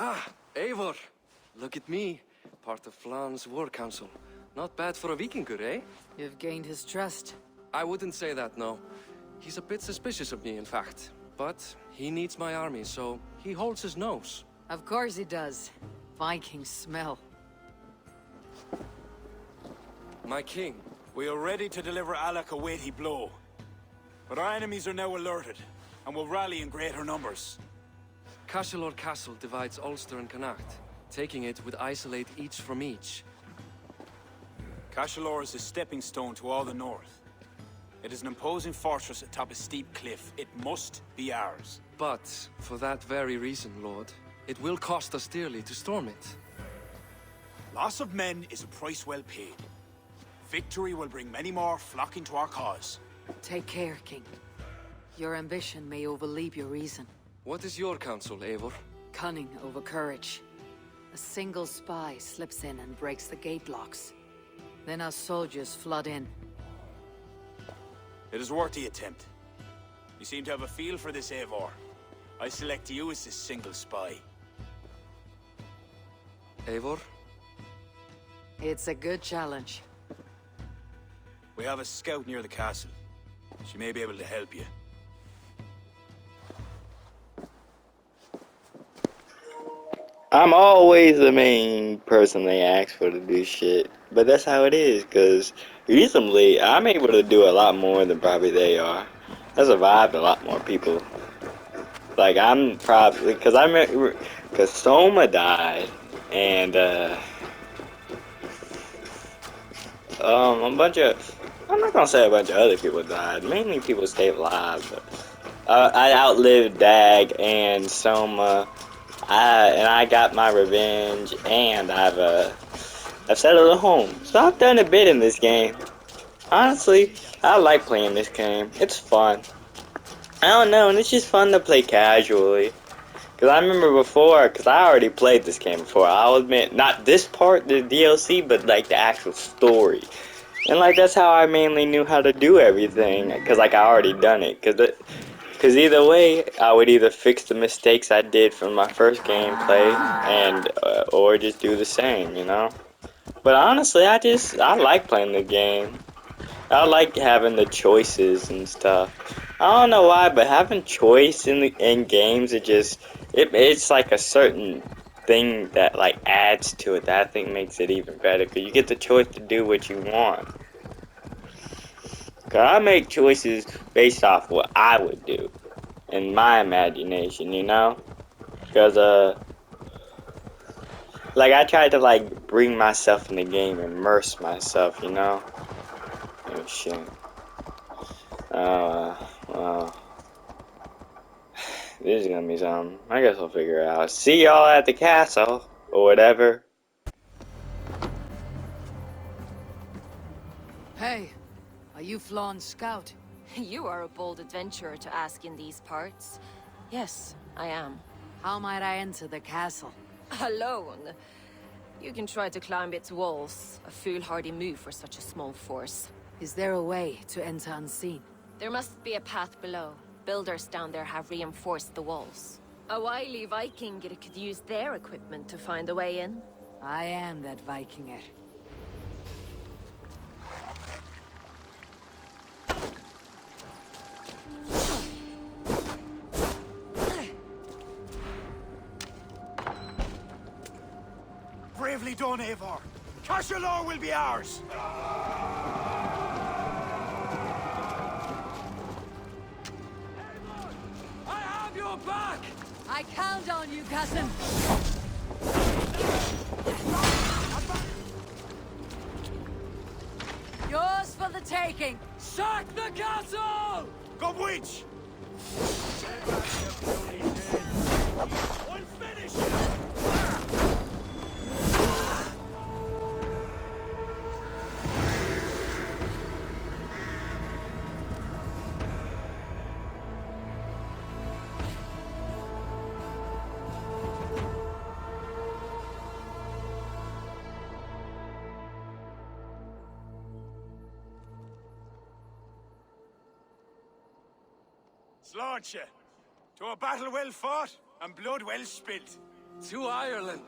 Ah, Eivor. Look at me. Part of Flan's war council. Not bad for a Vikingur, eh? You've gained his trust. I wouldn't say that, no. He's a bit suspicious of me, in fact. But he needs my army, so he holds his nose. Of course he does. Vikings smell. My king. We are ready to deliver Alec a weighty blow. But our enemies are now alerted, and will rally in greater numbers. Cashel Castle divides Ulster and Connacht. Taking it would isolate each from each. Cashel is a stepping stone to all the north. It is an imposing fortress atop a steep cliff. It must be ours. But, for that very reason, Lord, it will cost us dearly to storm it. Loss of men is a price well paid. Victory will bring many more flocking to our cause. Take care, King. Your ambition may overleap your reason. What is your counsel, Eivor? Cunning over courage. A single spy slips in and breaks the gate locks. Then our soldiers flood in. It is worth the attempt. You seem to have a feel for this, Eivor. I select you as this single spy. Eivor? It's a good challenge. We have a scout near the castle. She may be able to help you. I'm always the main person they ask for to do shit. But that's how it is, because recently I'm able to do a lot more than probably they are. I survived a lot more people. Like, I'm probably, because Soma died, and, a bunch of, I'm not gonna say a bunch of other people died. Mainly people stayed alive, but I outlived Dag and Soma. I got my revenge, and I've settled a home. So I've done a bit in this game. Honestly, I like playing this game. It's fun. I don't know, and it's just fun to play casually. Because I remember before, because I already played this game before, I'll admit, not this part, the DLC, but like the actual story. And like, that's how I mainly knew how to do everything, because like I already done it. Because either way, I would either fix the mistakes I did from my first gameplay, and or just do the same, you know? But honestly, I like playing the game. I like having the choices and stuff. I don't know why, but having choice in games, it's like a certain thing that like adds to it that I think makes it even better. Cause you get the choice to do what you want. Cause I make choices based off what I would do in my imagination, you know? Cause like I tried to like bring myself in the game, immerse myself, you know? Oh shit. Well, this is gonna be something. I guess I'll figure it out. See y'all at the castle, or whatever. Hey, are you Flan's scout? You are a bold adventurer to ask in these parts. Yes, I am. How might I enter the castle? Alone? You can try to climb its walls. A foolhardy move for such a small force. Is there a way to enter unseen? There must be a path below. Builders down there have reinforced the walls. A wily Viking could use their equipment to find a way in. I am that Vikinger. Bravely done, Eivor. Cashel will be ours. I have your back! I count on you, cousin! Yours for the taking! Sack the castle! Go witch! One finish! Launch you to a battle well fought and blood well spilt. To Ireland.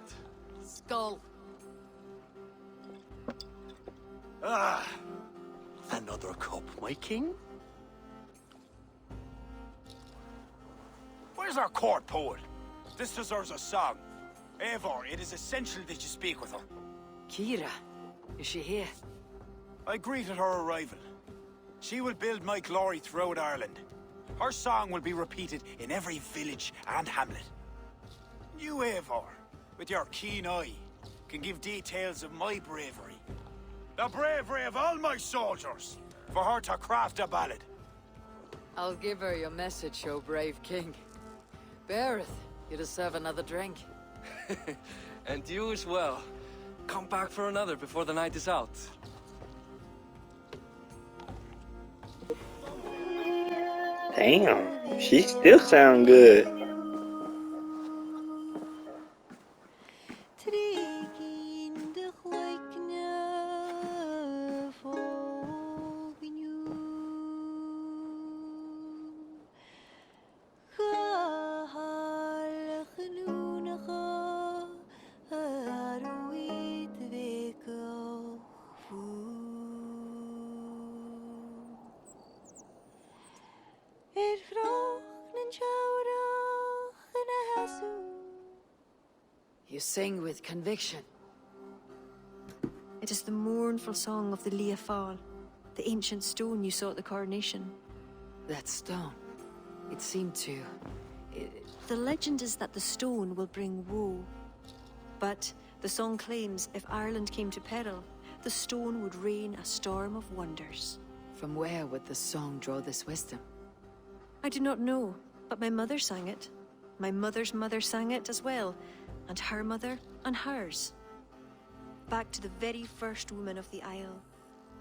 Skull. Ah, another cup, my king? Where's our court poet? This deserves a song. Eivor, it is essential that you speak with her. Kira. Is she here? I greeted her arrival. She will build my glory throughout Ireland. Her song will be repeated in every village and hamlet. You, Eivor, with your keen eye, can give details of my bravery. The bravery of all my soldiers, for her to craft a ballad. I'll give her your message, O brave king. Beareth, you deserve another drink. And you as well. Come back for another before the night is out. Damn, she still sound good. You sing with conviction. It is the mournful song of the Liafal, the ancient stone you saw at the coronation. That stone. It seemed to... The legend is that the stone will bring woe. But the song claims if Ireland came to peril, the stone would rain a storm of wonders. From where would the song draw this wisdom? I do not know, but my mother sang it. My mother's mother sang it as well, and her mother and hers. Back to the very first woman of the Isle.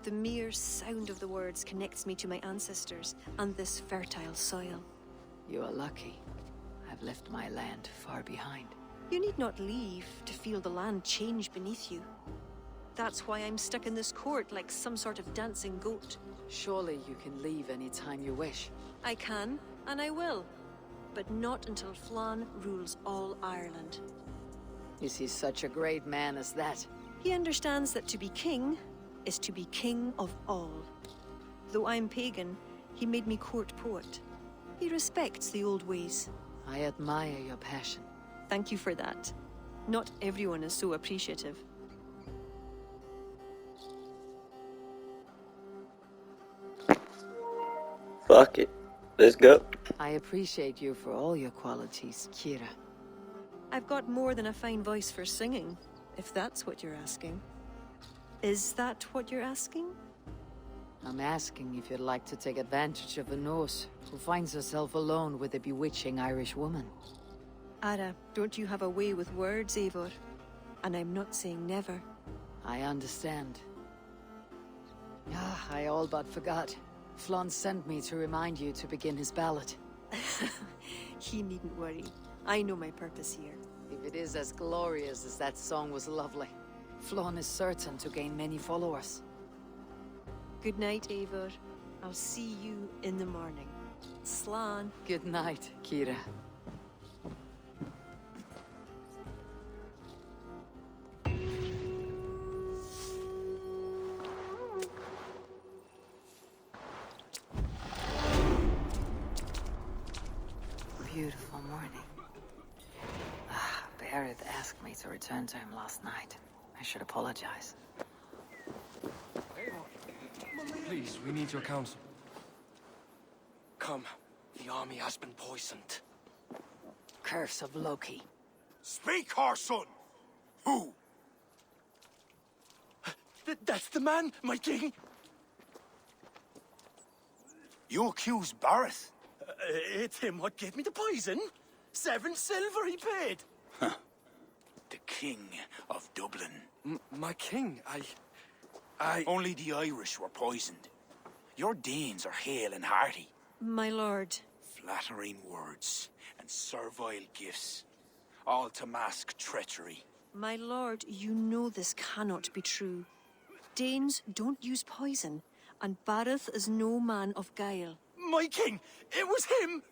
The mere sound of the words connects me to my ancestors and this fertile soil. You are lucky. I've left my land far behind. You need not leave to feel the land change beneath you. That's why I'm stuck in this court like some sort of dancing goat. Surely you can leave any time you wish. I can, and I will. But not until Flann rules all Ireland. Is he such a great man as that? He understands that to be king is to be king of all. Though I'm pagan, he made me court poet. He respects the old ways. I admire your passion. Thank you for that. Not everyone is so appreciative. Fuck it. Let's go. I appreciate you for all your qualities, Kira. I've got more than a fine voice for singing, if that's what you're asking. Is that what you're asking? I'm asking if you'd like to take advantage of a Norse who finds herself alone with a bewitching Irish woman. Ara, don't you have a way with words, Eivor? And I'm not saying never. I understand. Ah, I all but forgot. Flann sent me to remind you to begin his ballad. He needn't worry. I know my purpose here. If it is as glorious as that song was lovely, Flann is certain to gain many followers. Good night, Eivor. I'll see you in the morning. Slan. Good night, Kira. Beautiful morning. Barrett asked me to return to him last night. I should apologize. Please, we need your counsel. Come. The army has been poisoned. Curse of Loki. Speak, our son! Who? That's the man, my king! You accuse Barrett? It's him what gave me the poison. 7 silver he paid. The king of Dublin. My king, Only the Irish were poisoned. Your Danes are hale and hearty. My lord. Flattering words and servile gifts, all to mask treachery. My lord, you know this cannot be true. Danes don't use poison, and Bareth is no man of guile. My king, it was him!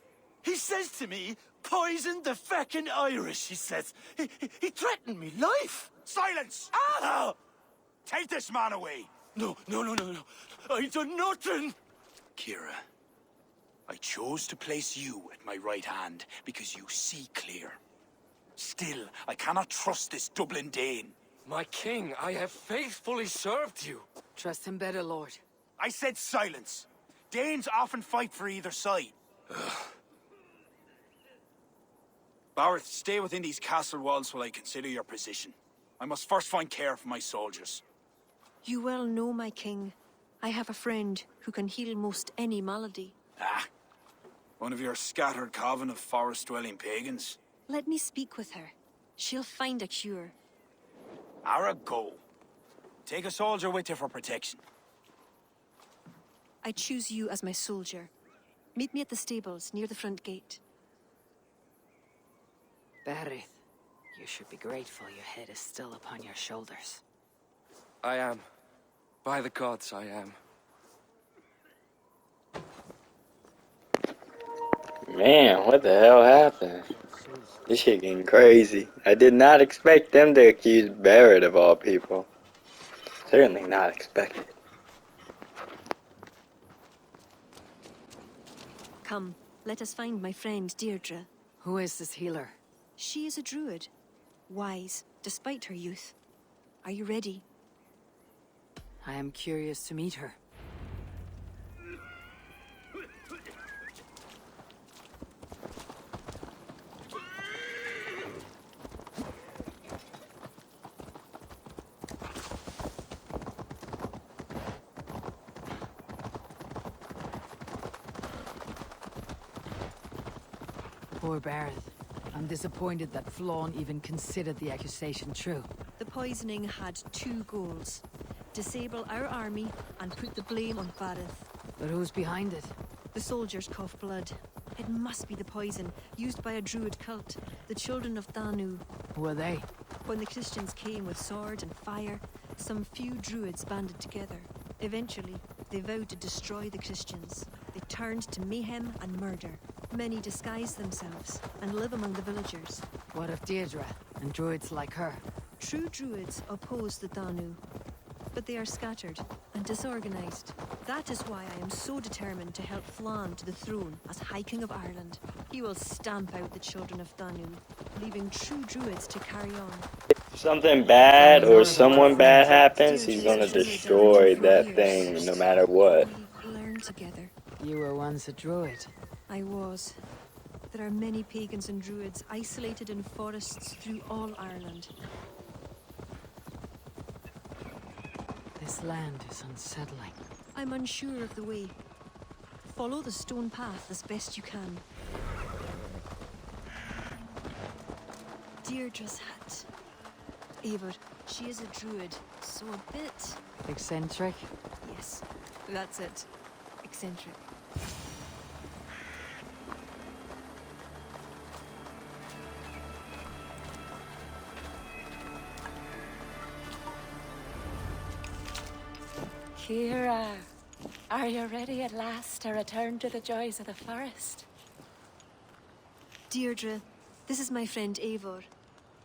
He says to me, poison the feckin' Irish, he says. He threatened me life. Silence! Ah! Take this man away! No. I done nothing. Kira, I chose to place you at my right hand because you see clear. Still, I cannot trust this Dublin Dane. My king, I have faithfully served you. Trust him better, Lord. I said silence. Danes often fight for either side. Barrett, stay within these castle walls while I consider your position. I must first find care for my soldiers. You well know, my king. I have a friend who can heal most any malady. Ah, one of your scattered coven of forest-dwelling pagans. Let me speak with her. She'll find a cure. Ara, go. Take a soldier with you for protection. I choose you as my soldier. Meet me at the stables near the front gate. Berith, you should be grateful your head is still upon your shoulders. I am. By the gods, I am. Man, what the hell happened? This shit getting crazy. I did not expect them to accuse Barrett of all people. Certainly not expected. Come, let us find my friend Deirdre. Who is this healer? She is a druid. Wise, despite her youth. Are you ready? I am curious to meet her. Poor Barrett. I'm disappointed that Flawn even considered the accusation true. The poisoning had two goals. Disable our army and put the blame on Barith. But who's behind it? The soldiers cough blood. It must be the poison, used by a druid cult, the children of Danu. Who are they? When the Christians came with sword and fire, some few druids banded together. Eventually, they vowed to destroy the Christians. They turned to mayhem and murder. Many disguise themselves and live among the villagers. What of Deirdre and druids like her? True druids oppose the Danu, but they are scattered and disorganized. That is why I am so determined to help Flann to the throne as High King of Ireland. He will stamp out the children of Danu, leaving true druids to carry on. If something bad or someone bad happens, he's gonna destroy that thing no matter what. We learn together. You were once a druid. I was. There are many pagans and druids isolated in forests through all Ireland. This land is unsettling. I'm unsure of the way. Follow the stone path as best you can. Deirdre's hut. Eivor, she is a druid, so a bit... Eccentric? Yes, that's it. Eccentric. Kira, are you ready at last to return to the joys of the forest? Deirdre, this is my friend Eivor.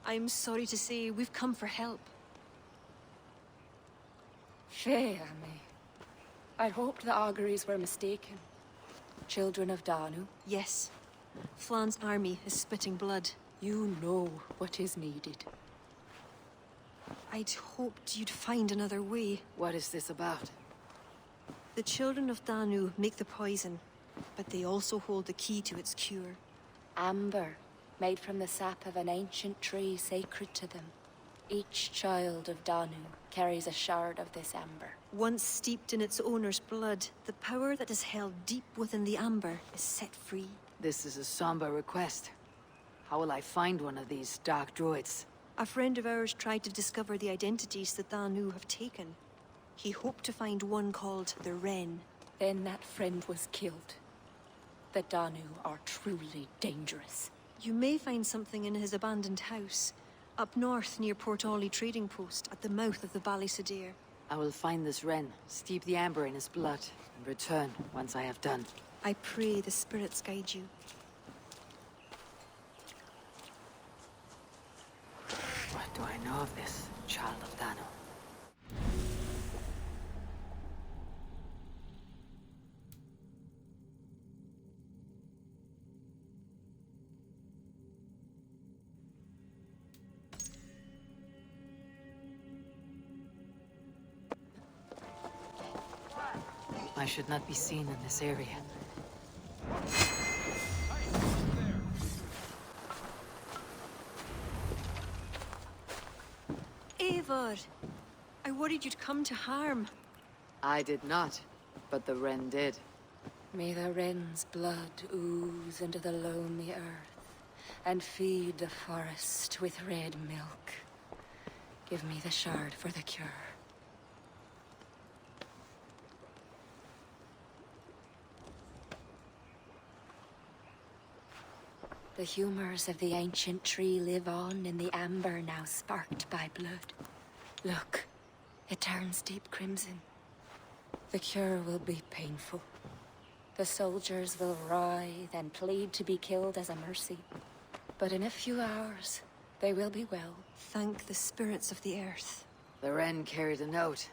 I'm sorry to say we've come for help. Fear me. I'd hoped the auguries were mistaken. Children of Danu, Yes. Flann's army is spitting blood. you know what is needed. I'd hoped you'd find another way. What is this about? The children of Danu make the poison, but they also hold the key to its cure. Amber, made from the sap of an ancient tree sacred to them. Each child of Danu carries a shard of this amber. Once steeped in its owner's blood, the power that is held deep within the amber is set free. This is a somber request. How will I find one of these dark druids? A friend of ours tried to discover the identities the Danu have taken. He hoped to find one called the Wren. Then that friend was killed. The Danu are truly dangerous. You may find something in his abandoned house, up north near Port Ollie trading post at the mouth of the Ballysadere. I will find this Wren, steep the amber in his blood, and return once I have done. I pray the spirits guide you. do I know of this, child of Danu? I should not be seen in this area. Eivor! I worried you'd come to harm. I did not, but the wren did. May the wren's blood ooze into the lonely earth, and feed the forest with red milk. Give me the shard for the cure. The humors of the ancient tree live on in the amber now sparked by blood. Look, it turns deep crimson. The cure will be painful. The soldiers will writhe and plead to be killed as a mercy. But in a few hours, they will be well. Thank the spirits of the earth. The wren carried a note.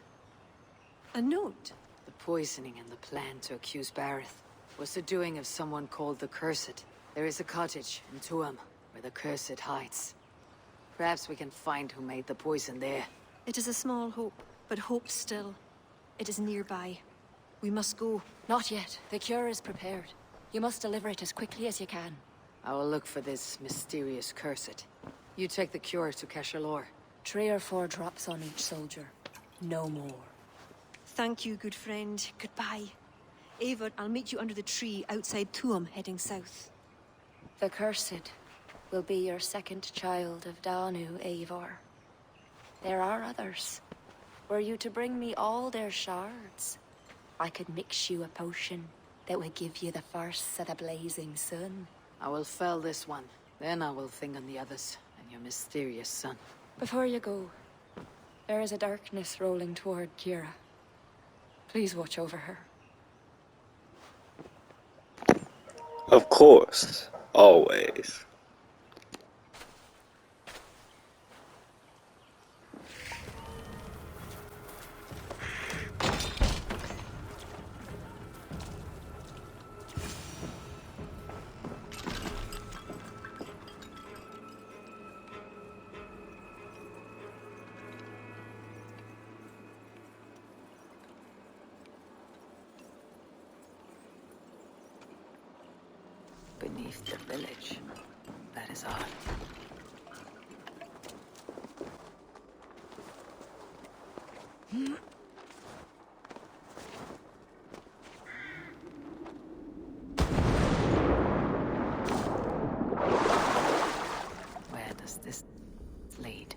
A note? The poisoning and the plan to accuse Bareth was the doing of someone called the Cursed. There is a cottage in Tuam where the Cursed hides. Perhaps we can find who made the poison there. It is a small hope, but hope still. It is nearby. We must go. Not yet. The cure is prepared. You must deliver it as quickly as you can. I will look for this mysterious Cursed. You take the cure to Cashalor. 3 or 4 drops on each soldier. No more. Thank you, good friend. Goodbye. Eivor, I'll meet you under the tree outside Tuam, heading south. The Cursed will be your second child of Danu, Eivor. There are others. Were you to bring me all their shards, I could mix you a potion that would give you the force of the blazing sun. I will fell this one. Then I will think on the others and your mysterious son. Before you go, there is a darkness rolling toward Kira. Please watch over her. Of course. Always. Beneath the village. That is odd. Where does this lead?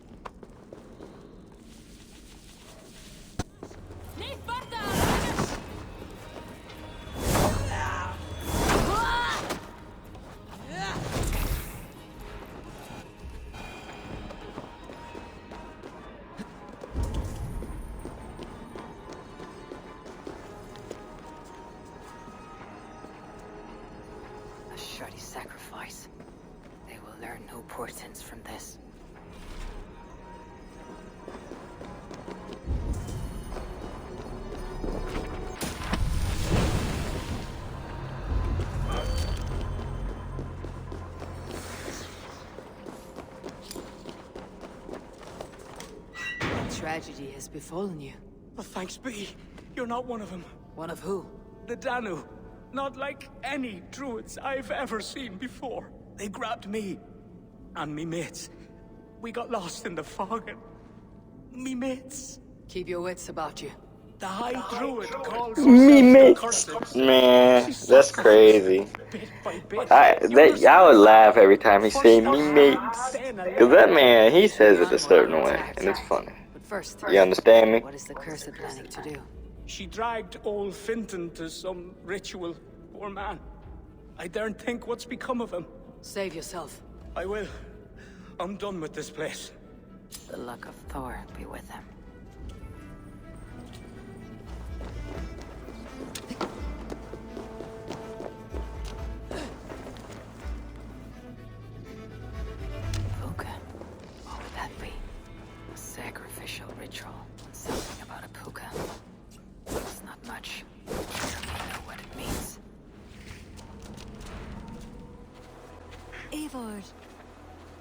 A shoddy sacrifice. They will learn no portents from this. Tragedy has befallen you. Well, thanks be. You're not one of them. One of who? The Danu. Not like any druids I've ever seen before. They grabbed me and me mates. We got lost in the fog and me mates. Keep your wits about you. The High Druid calls Me herself the mates. Cursed. Man, that's crazy. Bit by bit. I would laugh every time he say me mates. Cause that man, he says it a certain way, and it's funny. But first, You understand me? what is the Cursed planning to do? She dragged old Finton to some ritual. Poor man. I daren't think what's become of him. Save yourself. I will. I'm done with this place. The luck of Thor be with him. Okay. What would that be? Eivor!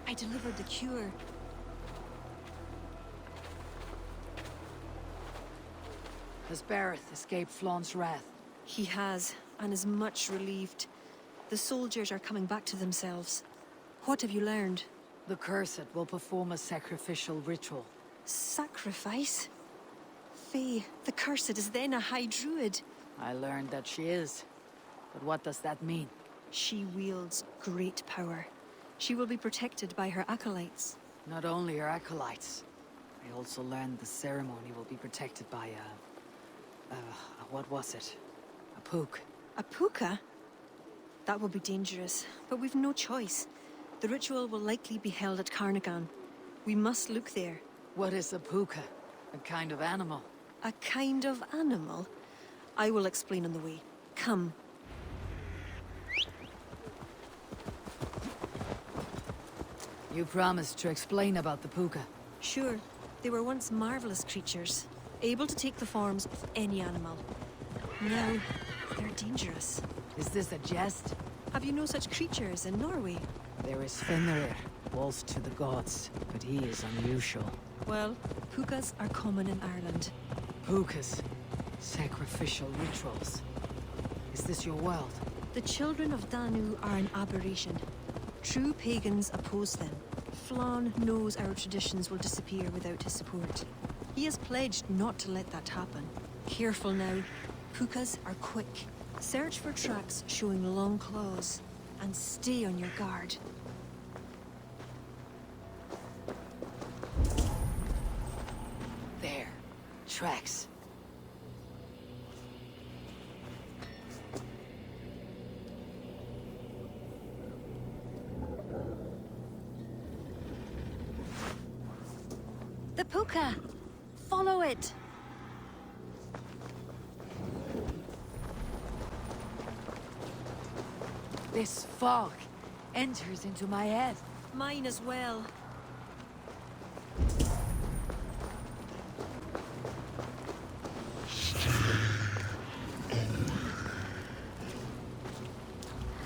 I delivered the cure. Has Bareth escaped Flaun's wrath? He has, and is much relieved. The soldiers are coming back to themselves. What have you learned? The Cursed will perform a sacrificial ritual. Sacrifice? Faye, the Cursed is then a High Druid. I learned that she is. But what does that mean? She wields great power. She will be protected by her acolytes. Not only her acolytes. I also learned the ceremony will be protected by what was it? A pook. A puka? That will be dangerous, but we've no choice. The ritual will likely be held at Carnagan. We must look there. What is a puka? A kind of animal? A kind of animal? I will explain on the way. Come. You promised to explain about the puka. Sure, they were once marvelous creatures, able to take the forms of any animal. Now, they're dangerous. Is this a jest? Have you no such creatures in Norway? There is Fenrir, wolf to the gods, but he is unusual. Well, pukas are common in Ireland. Pukas. Sacrificial rituals. Is this your world? The children of Danu are an aberration. True pagans oppose them. Flann knows our traditions will disappear without his support. He has pledged not to let that happen. Careful now. Pukas are quick. Search for tracks showing long claws, and stay on your guard. There. Tracks. The puka! Follow it! This fog enters into my head. Mine as well.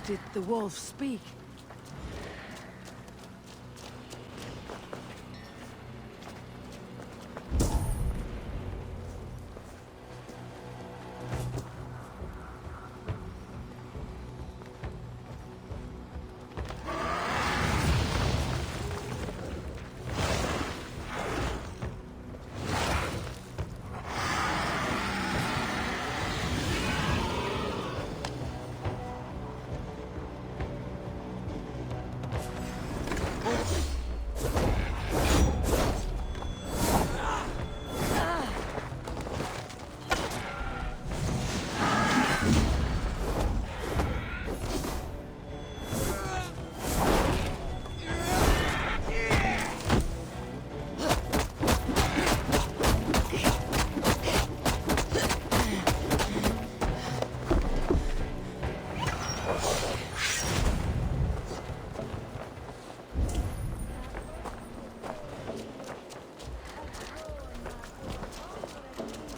Did the wolf speak?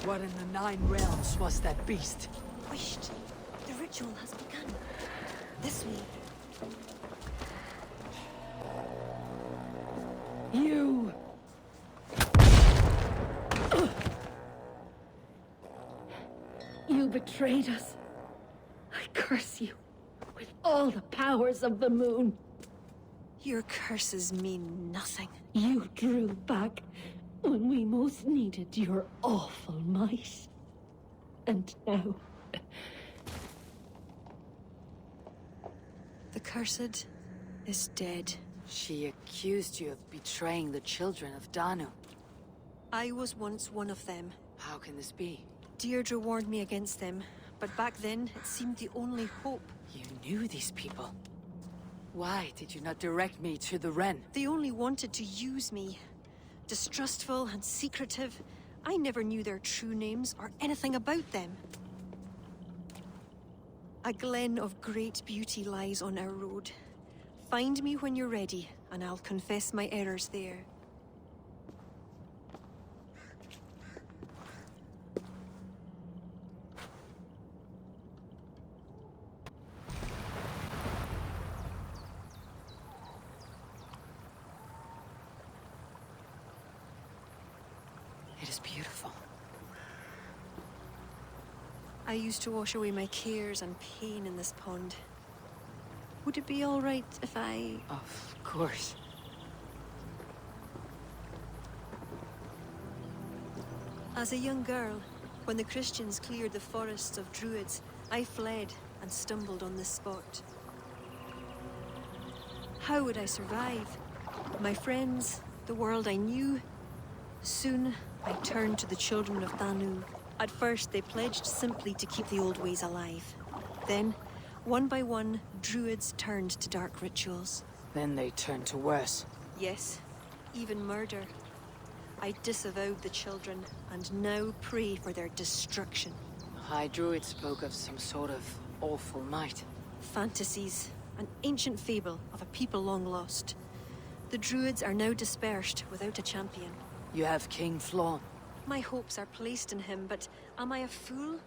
What in the Nine Realms was that beast? Wished. The ritual has begun. This way. You! You betrayed us. I curse you with all the powers of the moon. Your curses mean nothing. You drew back when we most needed your awful might. And now... The Cursed is dead. She accused you of betraying the children of Danu. I was once one of them. How can this be? Deirdre warned me against them, but back then it seemed the only hope. You knew these people. Why did you not direct me to the Wren? They only wanted to use me. Distrustful and secretive. I never knew their true names or anything about them. A glen of great beauty lies on our road. Find me when you're ready, and I'll confess my errors there. I used to wash away my cares and pain in this pond. Would it be all right if I... Of course. As a young girl, when the Christians cleared the forests of druids, I fled and stumbled on this spot. How would I survive? My friends, the world I knew? Soon, I turned to the children of Danu. At first, they pledged simply to keep the old ways alive. Then, one by one, druids turned to dark rituals. Then they turned to worse. Yes, even murder. I disavowed the children, and now pray for their destruction. The High Druid spoke of some sort of awful might. Fantasies, an ancient fable of a people long lost. The druids are now dispersed without a champion. You have King Flawn. My hopes are placed in him, but am I a fool?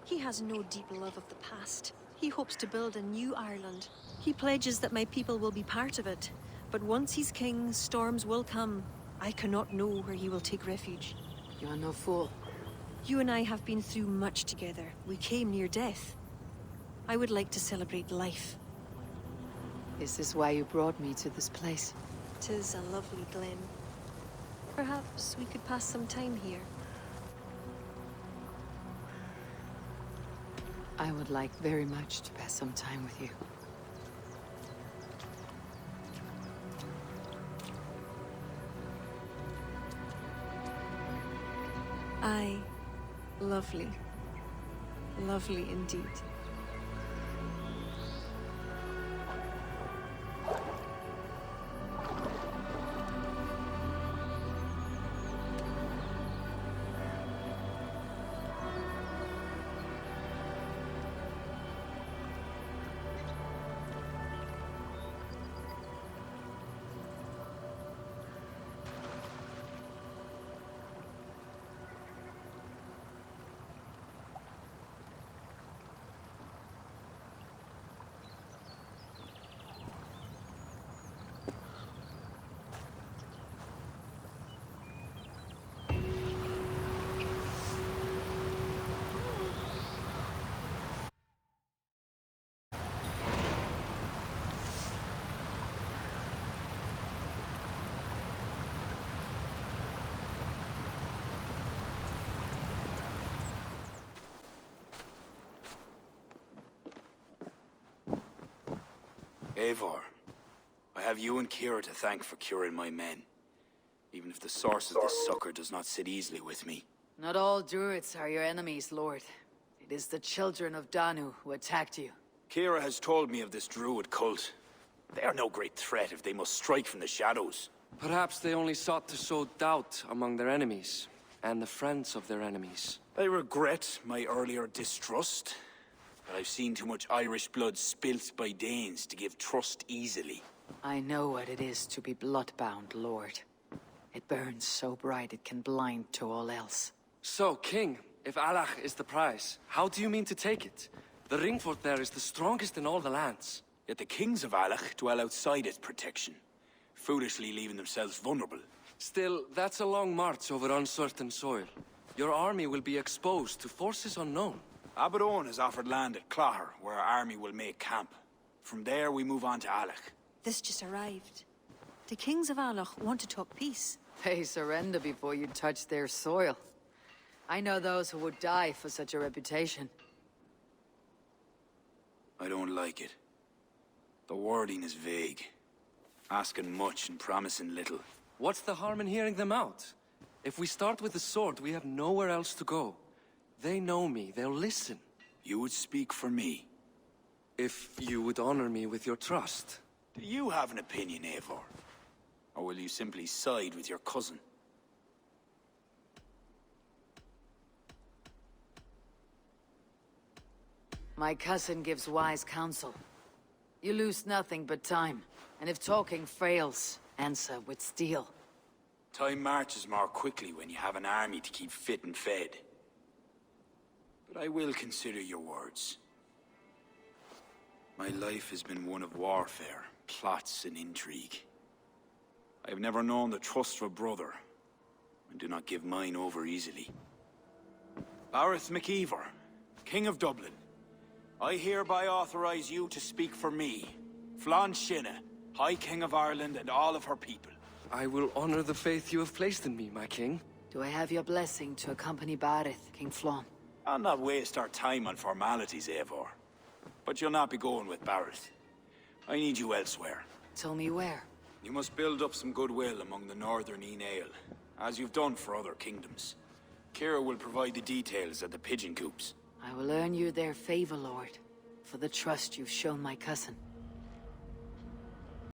He has no deep love of the past. He hopes to build a new Ireland. He pledges that my people will be part of it. But once he's king, storms will come. I cannot know where he will take refuge. You are no fool. You and I have been through much together. We came near death. I would like to celebrate life. Is this why you brought me to this place? 'Tis a lovely glen. Perhaps we could pass some time here. I would like very much to pass some time with you. Aye. Lovely. Lovely indeed. Eivor, I have you and Kira to thank for curing my men. Even if the source of this succor does not sit easily with me. Not all druids are your enemies, Lord. It is the children of Danu who attacked you. Kira has told me of this druid cult. They are no great threat if they must strike from the shadows. Perhaps they only sought to sow doubt among their enemies, and the friends of their enemies. I regret my earlier distrust, but I've seen too much Irish blood spilt by Danes to give trust easily. I know what it is to be bloodbound, Lord. It burns so bright it can blind to all else. So, King, if Allah is the prize, how do you mean to take it? The ring fort there is the strongest in all the lands. Yet the kings of Alach dwell outside its protection, foolishly leaving themselves vulnerable. Still, that's a long march over uncertain soil. Your army will be exposed to forces unknown. Abaddon has offered land at Claher, where our army will make camp. From there, we move on to Alach. This just arrived. The kings of Alach want to talk peace. They surrender before you touch their soil. I know those who would die for such a reputation. I don't like it. The wording is vague. Asking much and promising little. What's the harm in hearing them out? If we start with the sword, we have nowhere else to go. They know me, they'll listen. You would speak for me. If you would honor me with your trust. Do you have an opinion, Eivor? Or will you simply side with your cousin? My cousin gives wise counsel. You lose nothing but time, and if talking fails, answer with steel. Time marches more quickly when you have an army to keep fit and fed. But I will consider your words. My life has been one of warfare, plots and intrigue. I have never known the trust of a brother, and do not give mine over easily. Bareth McEvor, King of Dublin, I hereby authorize you to speak for me, Flann Shinna, High King of Ireland and all of her people. I will honor the faith you have placed in me, my king. Do I have your blessing to accompany Barith, King Flann? I'll not waste our time on formalities, Eivor. But you'll not be going with Barrett. I need you elsewhere. Tell me where. You must build up some goodwill among the northern Aele, as you've done for other kingdoms. Kira will provide the details at the pigeon coops. I will earn you their favor, Lord, for the trust you've shown my cousin.